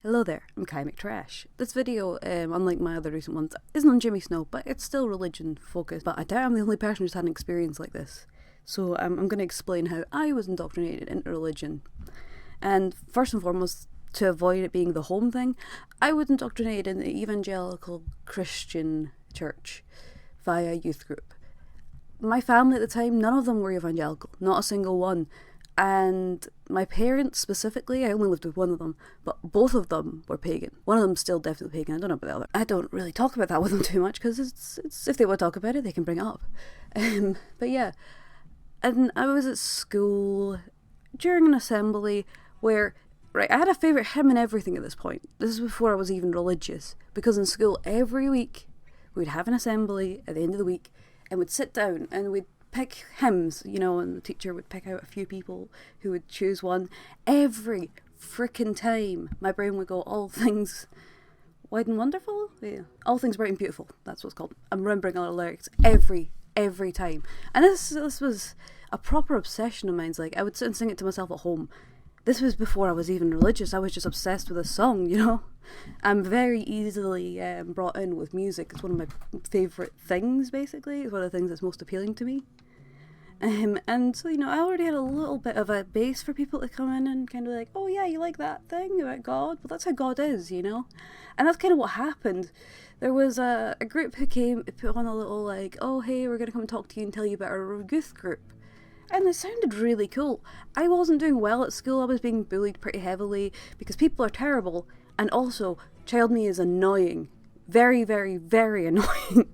Hello there, I'm Kai McTrash. This video, unlike my other recent ones, isn't on Jimmy Snow, but it's still religion focused. But I doubt I'm the only person who's had an experience like this. So I'm going to explain how I was indoctrinated into religion. And first and foremost, to avoid it being the home thing, I was indoctrinated in the evangelical Christian church via youth group. My family at the time, none of them were evangelical, not a single one. And my parents specifically, I only lived with one of them, but both of them were pagan. One of them's still definitely pagan, I don't know about the other. I don't really talk about that with them too much, because it's if they want to talk about it, they can bring it up. But yeah, and I was at school during an assembly where, right, I had a favourite hymn and everything at this point. This is before I was even religious, because in school every week we'd have an assembly at the end of the week, and we'd sit down and we'd pick hymns, and the teacher would pick out a few people who would choose one. Every frickin' time my brain would go, all things wide and wonderful? Yeah. All things bright and beautiful, that's what it's called. I'm remembering all the lyrics every time. And this was a proper obsession of mine. Like, I would sit and sing it to myself at home. This was before I was even religious. I was just obsessed with this song, I'm very easily brought in with music. It's one of my favourite things, basically. It's one of the things that's most appealing to me. And so, I already had a little bit of a base for people to come in and kind of like, oh yeah, you like that thing about God? Well, that's how God is, And that's kind of what happened. There was a group who put on a little like, oh hey, we're going to come and talk to you and tell you about our youth group. And it sounded really cool. I wasn't doing well at school. I was being bullied pretty heavily because people are terrible. And also, child me is annoying. Very, very, very annoying.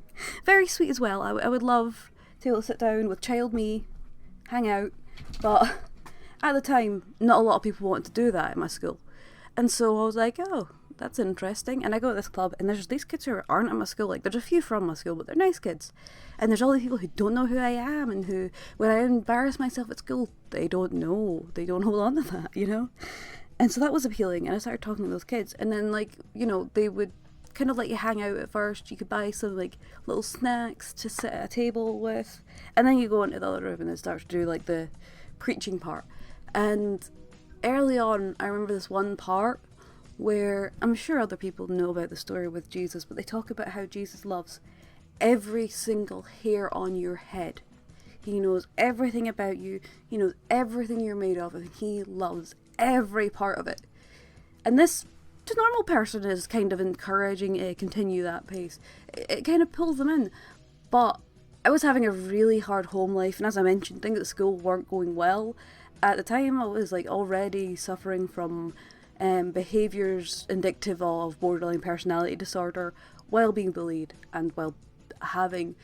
Very sweet as well. I would love to be able to sit down with child me, hang out. But at the time, not a lot of people wanted to do that at my school. And so I was like, oh, that's interesting. And I go to this club, and there's these kids who aren't at my school. Like, there's a few from my school, but they're nice kids. And there's all these people who don't know who I am, and who, when I embarrass myself at school, they don't know. They don't hold on to that, And so that was appealing, and I started talking to those kids. And then, they would kind of let you hang out at first. You could buy some, little snacks to sit at a table with. And then you go into the other room, and it starts to do, the preaching part. And early on, I remember this one part where I'm sure other people know about the story with Jesus, but they talk about how Jesus loves every single hair on your head. He knows everything about you. He knows everything you're made of, and he loves every part of it. And this, to normal person, is kind of encouraging to continue that pace. It kind of pulls them in. But I was having a really hard home life, and as I mentioned, things at school weren't going well. At the time, I was already suffering from behaviours indicative of borderline personality disorder, while being bullied and while having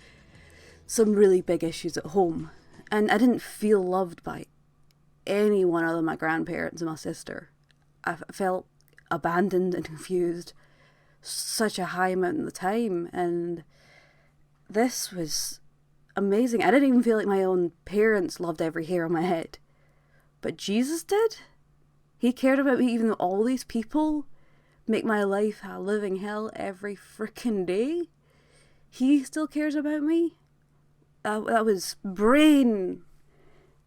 some really big issues at home. And I didn't feel loved by anyone other than my grandparents and my sister. I felt abandoned and confused such a high amount of the time, and this was amazing. I didn't even feel like my own parents loved every hair on my head, but Jesus did. He cared about me, even though all these people make my life a living hell every frickin' day. He still cares about me. That was brain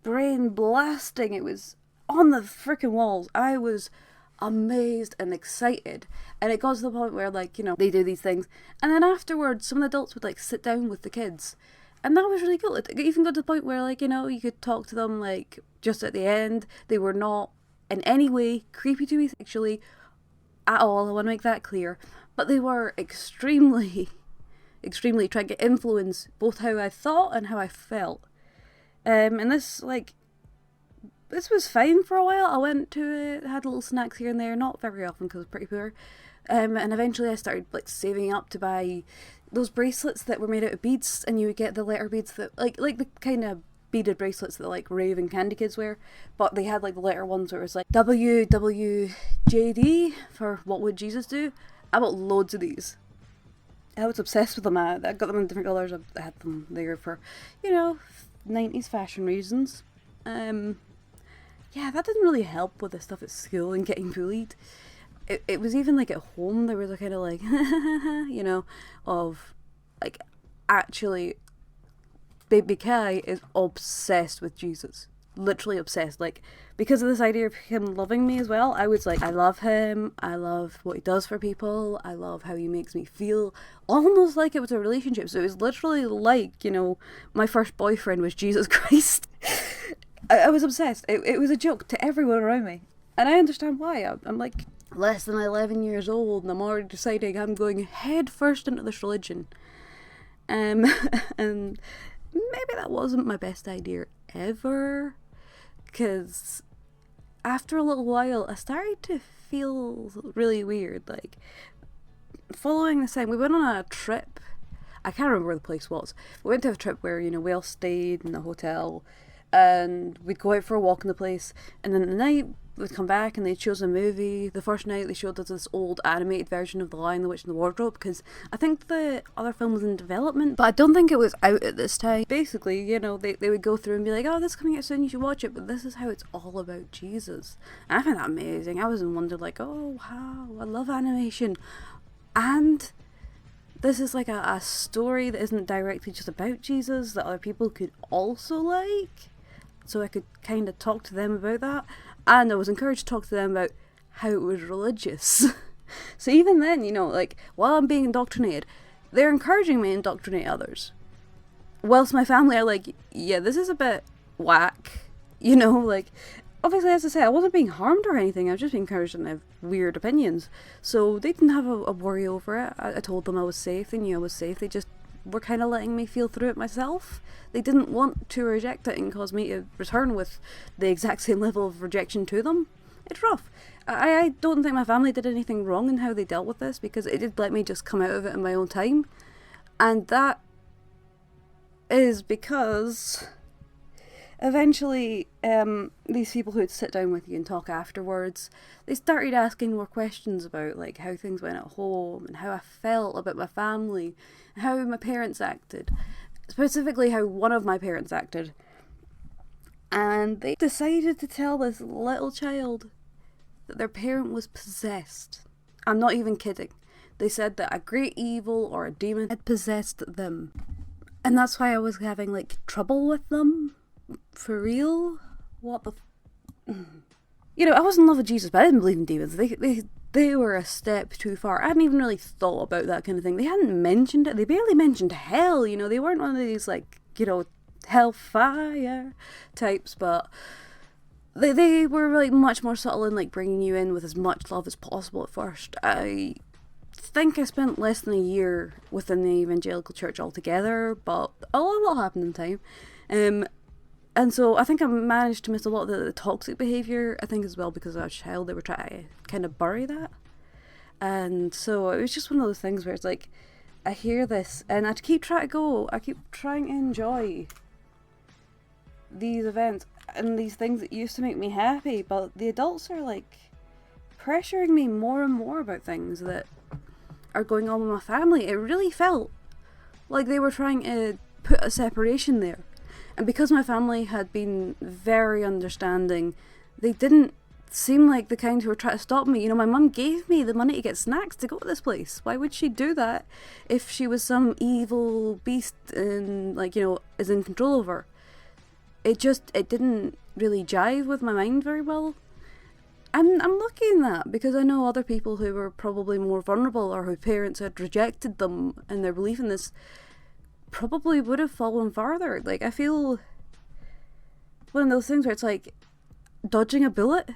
blasting. It was on the frickin' walls. I was amazed and excited, and it got to the point where they do these things, and then afterwards some of the adults would sit down with the kids, and that was really cool. It even got to the point where you could talk to them just at the end. They were not in any way creepy to me sexually at all, I want to make that clear, but they were extremely trying to influence both how I thought and how I felt. And this was fine for a while. I went to it, had little snacks here and there, not very often because I was pretty poor. And eventually I started saving up to buy those bracelets that were made out of beads, and you would get the letter beads that like the kind of beaded bracelets that rave and candy kids wear, but they had the letter ones where it was WWJD for what would Jesus do. I bought loads of these. I was obsessed with them. I got them in different colours. I had them there for 90s fashion reasons. Yeah, that didn't really help with the stuff at school and getting bullied. It was even at home there was a kind of of actually Baby Kai is obsessed with Jesus. literally obsessed. Like, because of this idea of him loving me as well, I was like, I love him, I love what he does for people, I love how he makes me feel, almost like it was a relationship. So it was literally like, you know, my first boyfriend was Jesus Christ. I was obsessed. It was a joke to everyone around me. And I understand why. I'm like less than 11 years old and I'm already deciding I'm going head first into this religion. And maybe that wasn't my best idea ever, because after a little while I started to feel really weird. Like, following the same, we went on a trip. I can't remember where the place was. We went to a trip where, you know, we all stayed in the hotel and we'd go out for a walk in the place, and then at night we'd come back and they'd show us a movie. The first night they showed us this old animated version of The Lion, the Witch and the Wardrobe, because I think the other film was in development, but I don't think it was out at this time. Basically, you know, they would go through and be like, oh, this is coming out soon, you should watch it, but this is how it's all about Jesus. And I found that amazing. I was in wonder, like, oh wow, I love animation. And this is like a story that isn't directly just about Jesus, that other people could also like. So I could kind of talk to them about that. And I was encouraged to talk to them about how it was religious. So even then, you know, like, while I'm being indoctrinated, they're encouraging me to indoctrinate others. Whilst my family are like, yeah, this is a bit whack. You know, like, obviously, as I say, I wasn't being harmed or anything. I was just being encouraged to have weird opinions. So they didn't have a worry over it. I told them I was safe. They knew I was safe. They just were kind of letting me feel through it myself. They didn't want to reject it and cause me to return with the exact same level of rejection to them. It's rough. I don't think my family did anything wrong in how they dealt with this, because it did let me just come out of it in my own time. And that is because eventually these people who'd sit down with you and talk afterwards, they started asking more questions about like how things went at home and how I felt about my family, how my parents acted, specifically how one of my parents acted. And they decided to tell this little child that their parent was possessed. I'm not even kidding. They said that a great evil or a demon had possessed them. And that's why I was having like trouble with them. For real? What the You know, I was in love with Jesus, but I didn't believe in demons. They were a step too far. I hadn't even really thought about that kind of thing. They hadn't mentioned it. They barely mentioned hell, you know. They weren't one of these, like, you know, hellfire types, but they were, like, much more subtle in, like, bringing you in with as much love as possible at first. I think I spent less than a year within the evangelical church altogether, but a lot happened in time. And so I think I managed to miss a lot of the toxic behaviour, I think as well, because as a child they were trying to kind of bury that. And so it was just one of those things where it's like, I hear this and I keep trying to go, I keep trying to enjoy these events and these things that used to make me happy, but the adults are like pressuring me more and more about things that are going on with my family. It really felt like they were trying to put a separation there. And because my family had been very understanding, they didn't seem like the kind who were trying to stop me. You know, my mum gave me the money to get snacks to go to this place. Why would she do that if she was some evil beast and, like, you know, is in control of her? It didn't really jive with my mind very well. And I'm lucky in that, because I know other people who were probably more vulnerable or whose parents had rejected them and their belief in this probably would have fallen farther. Like, I feel one of those things where it's like dodging a bullet.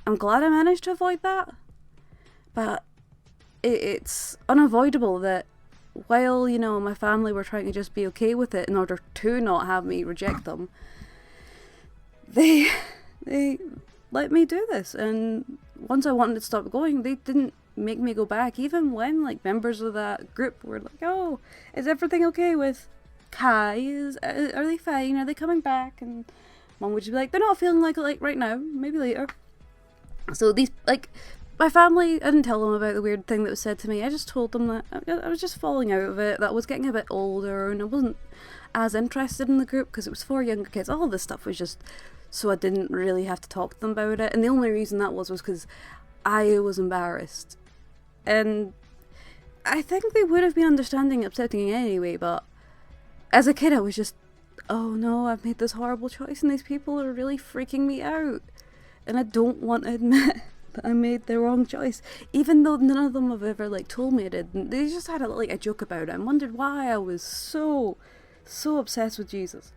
I'm glad I managed to avoid that, but it's unavoidable that while, you know, my family were trying to just be okay with it in order to not have me reject them, they let me do this. And once I wanted to stop going, they didn't make me go back, even when like members of that group were like, oh, is everything okay with Kai? Are they fine? Are they coming back? And mum would just be like, they're not feeling like it like right now, maybe later. So these, like, my family, I didn't tell them about the weird thing that was said to me. I just told them that I was just falling out of it, that I was getting a bit older and I wasn't as interested in the group because it was for younger kids. All this stuff was just so I didn't really have to talk to them about it. And the only reason that was because I was embarrassed. And I think they would have been understanding, accepting it anyway, but as a kid I oh no, I've made this horrible choice and these people are really freaking me out. And I don't want to admit that I made the wrong choice, even though none of them have ever like told me I did. They just had a joke about it and wondered why I was so obsessed with Jesus.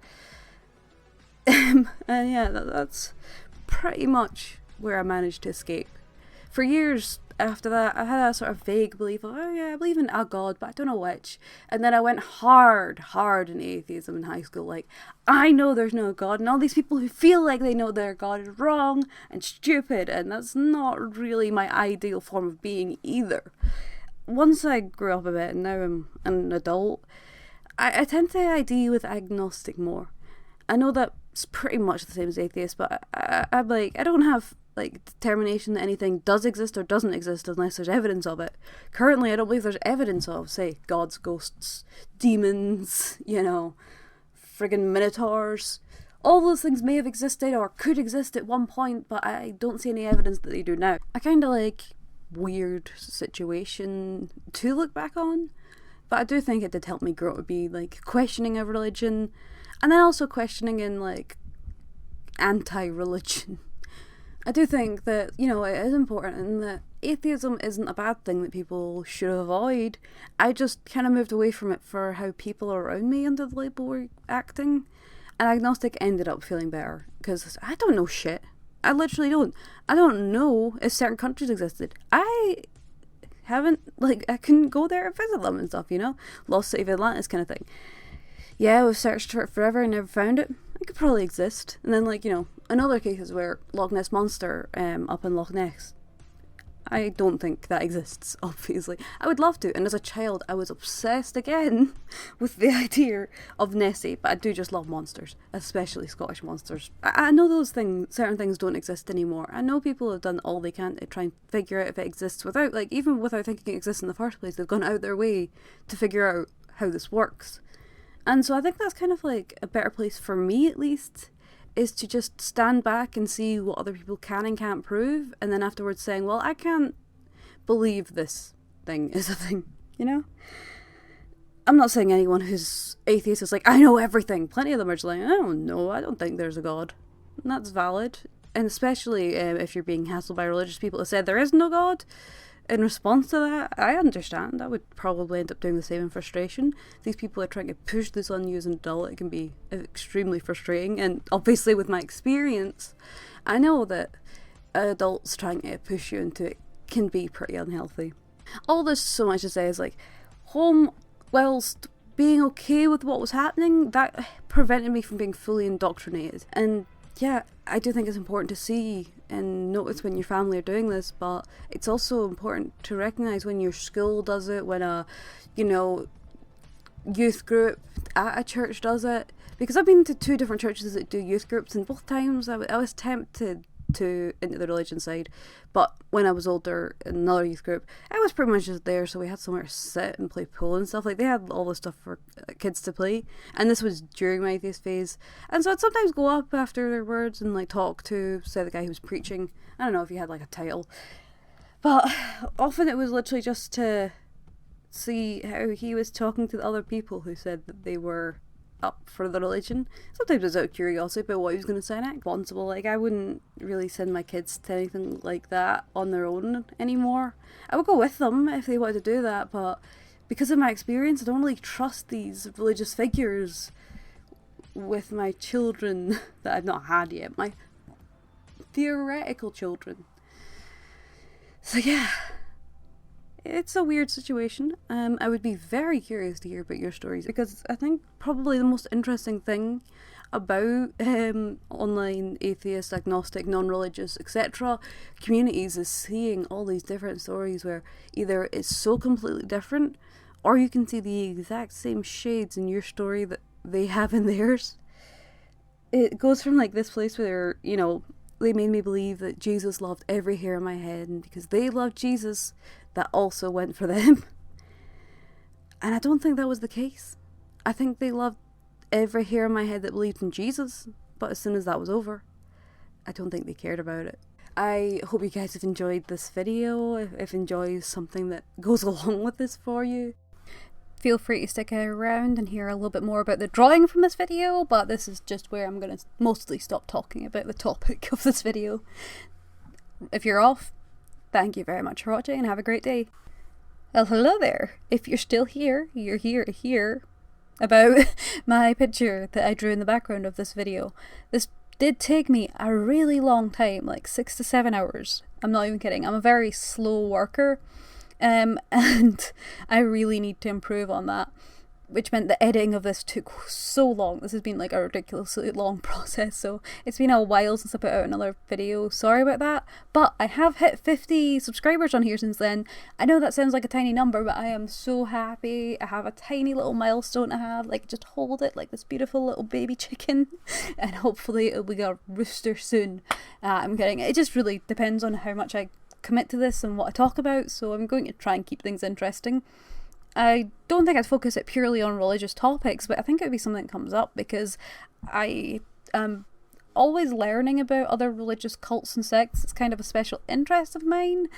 And yeah, that's pretty much where I managed to escape. For years after that, I had a sort of vague belief of, oh yeah, I believe in a God, but I don't know which. And then I went hard in atheism in high school. Like, I know there's no God, and all these people who feel like they know their God is wrong and stupid, and that's not really my ideal form of being either. Once I grew up a bit, and now I'm an adult, I tend to ID with agnostic more. I know that's pretty much the same as atheist, but I'm like, I don't have like determination that anything does exist or doesn't exist unless there's evidence of it. Currently, I don't believe there's evidence of, say, gods, ghosts, demons, friggin' minotaurs. All those things may have existed or could exist at one point, but I don't see any evidence that they do now. I kind of like weird situation to look back on, but I do think it did help me grow to be like questioning of religion, and then also questioning in like anti-religion. I do think that, it is important and that atheism isn't a bad thing that people should avoid. I just kind of moved away from it for how people around me under the label were acting. And agnostic ended up feeling better because I don't know shit. I literally don't. I don't know if certain countries existed. I couldn't go there and visit them and stuff, Lost City of Atlantis kind of thing. Yeah, we've searched for it forever and never found it. It could probably exist. And then, in other cases where Loch Ness Monster up in Loch Ness, I don't think that exists, obviously. I would love to, and as a child I was obsessed again with the idea of Nessie, but I do just love monsters, especially Scottish monsters. I know certain things don't exist anymore. I know people have done all they can to try and figure out if it exists even without thinking it exists in the first place. They've gone out their way to figure out how this works. And so I think that's kind of like a better place for me, at least, is to just stand back and see what other people can and can't prove, and then afterwards saying, well, I can't believe this thing is a thing, I'm not saying anyone who's atheist is like, I know everything. Plenty of them are just like, I don't know, I don't think there's a God. And that's valid. And especially if you're being hassled by religious people who said there is no God. In response to that, I understand. I would probably end up doing the same in frustration. These people are trying to push this on you as an adult. It can be extremely frustrating. And obviously with my experience, I know that adults trying to push you into it can be pretty unhealthy. All this so much to say is like, home, whilst being okay with what was happening, that prevented me from being fully indoctrinated. And yeah, I do think it's important to see and notice when your family are doing this, but it's also important to recognise when your school does it, when a, youth group at a church does it. Because I've been to 2 different churches that do youth groups, and both times I was tempted to into the religion side, but when I was older in another youth group, I was pretty much just there, so we had somewhere to sit and play pool and stuff. Like, they had all the stuff for kids to play, and this was during my atheist phase, and so I'd sometimes go up after their words and like talk to, say, the guy who was preaching. I don't know if he had like a title, but often it was literally just to see how he was talking to the other people who said that they were up for the religion. Sometimes it was out of curiosity about what he was going to say next. Responsible. Like, I wouldn't really send my kids to anything like that on their own anymore. I would go with them if they wanted to do that, but because of my experience, I don't really trust these religious figures with my children that I've not had yet. My theoretical children. So yeah, it's a weird situation. I would be very curious to hear about your stories, because I think probably the most interesting thing about online atheist, agnostic, non-religious, etc. communities is seeing all these different stories where either it's so completely different, or you can see the exact same shades in your story that they have in theirs. It goes from like this place where, they made me believe that Jesus loved every hair on my head, and because they loved Jesus, that also went for them. And I don't think that was the case. I think they loved every hair on my head that believed in Jesus, but as soon as that was over, I don't think they cared about it. I hope you guys have enjoyed this video, if enjoy something that goes along with this for you. feel free to stick around and hear a little bit more about the drawing from this video, but this is just where I'm going to mostly stop talking about the topic of this video. If you're off, thank you very much for watching and have a great day. Well, hello there. If you're still here, you're here to hear about my picture that I drew in the background of this video. This did take me a really long time, like 6 to 7 hours. I'm not even kidding. I'm a very slow worker, and I really need to improve on that, which meant the editing of this took so long. This has been like a ridiculously long process, so it's been a while since I put out another video. Sorry about that, but I have hit 50 subscribers on here since then. I know that sounds like a tiny number, but I am so happy. I have a tiny little milestone to have, like just hold it like this beautiful little baby chicken, and hopefully it'll be a rooster soon. I'm kidding. It just really depends on how much I commit to this and what I talk about, so I'm going to try and keep things interesting. I don't think I'd focus it purely on religious topics, but I think it would be something that comes up because I am always learning about other religious cults and sects. It's kind of a special interest of mine,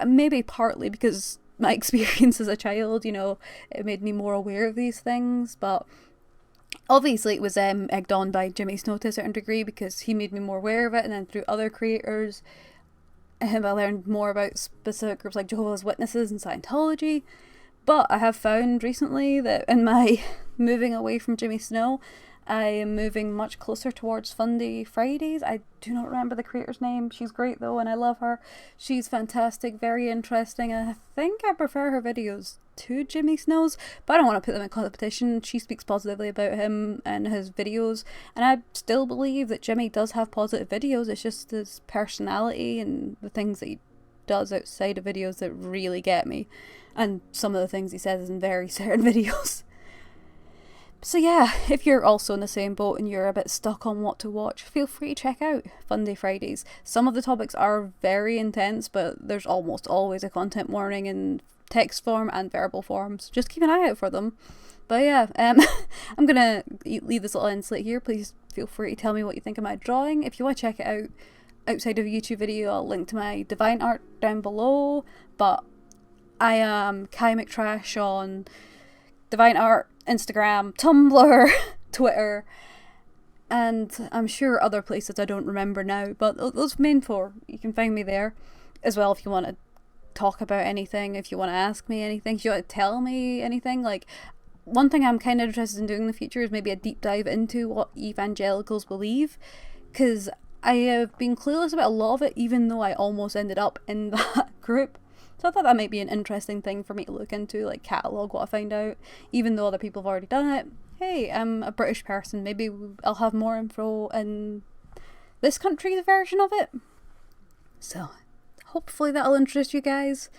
maybe partly because my experience as a child, you know, it made me more aware of these things, but obviously it was egged on by Jimmy Snow to a certain degree because he made me more aware of it, and then through other creators I learned more about specific groups like Jehovah's Witnesses and Scientology. But I have found recently that in my moving away from Jimmy Snow, I am moving much closer towards Fundy Fridays. I do not remember the creator's name. She's great though, and I love her. She's fantastic, very interesting, and I think I prefer her videos to Jimmy Snow's, but I don't want to put them in competition. She speaks positively about him and his videos, and I still believe that Jimmy does have positive videos. It's just his personality and the things that he does outside of videos that really get me, and some of the things he says in very certain videos. So yeah, if you're also in the same boat and you're a bit stuck on what to watch, feel free to check out Funday Fridays. Some of the topics are very intense, but there's almost always a content warning in text form and verbal forms. Just keep an eye out for them. But yeah, I'm gonna leave this little end slate here. Please feel free to tell me what you think of my drawing. If you want to check it out outside of a YouTube video, I'll link to my Divine Art down below, but I am Kai McTrash on Divine Art, Instagram, Tumblr, Twitter, and I'm sure other places I don't remember now, but those main four, you can find me there as well if you want to talk about anything, if you want to ask me anything, if you want to tell me anything. Like, one thing I'm kind of interested in doing in the future is maybe a deep dive into what evangelicals believe, because I have been clueless about a lot of it, even though I almost ended up in that group. So I thought that might be an interesting thing for me to look into, like catalogue what I find out, even though other people have already done it. Hey, I'm a British person, maybe I'll have more info in this country's version of it. So hopefully that'll interest you guys.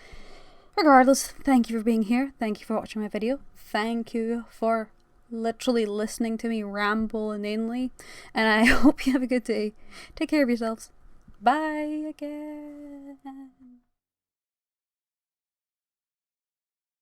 Regardless, thank you for being here, thank you for watching my video, thank you for literally listening to me ramble inanely, and I hope you have a good day. Take care of yourselves. Bye again.